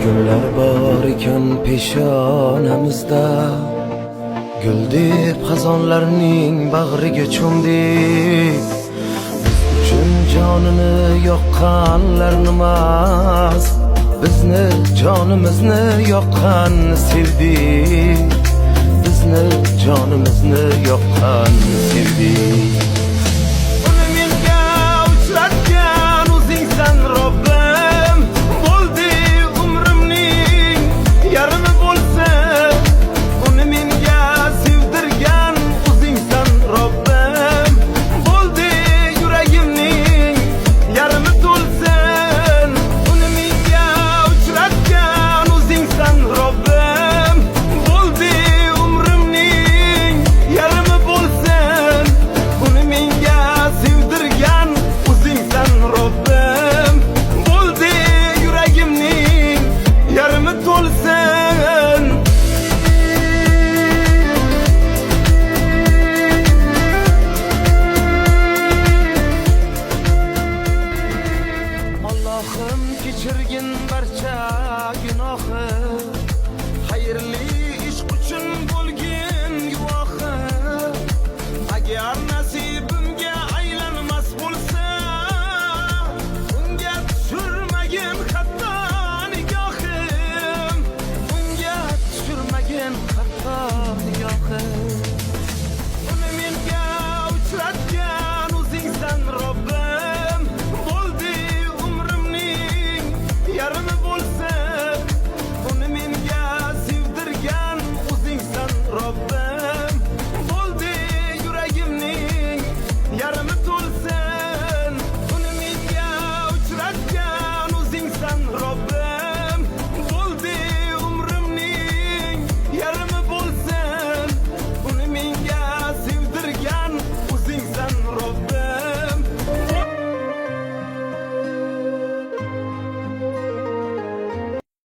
Günler bor ekan peshonamizda, gul deb xazonlarning bag'riga cho'mdik. Biz uchun jonini yoqqanlarni emas, bizni jonimizni yoqqanni sevdik. Bizni jonimizni yoqqanni sevdik. Allah'ım kechirgin barcha gunohi, xayrli ish uchun bo'lgin guvohi. Agar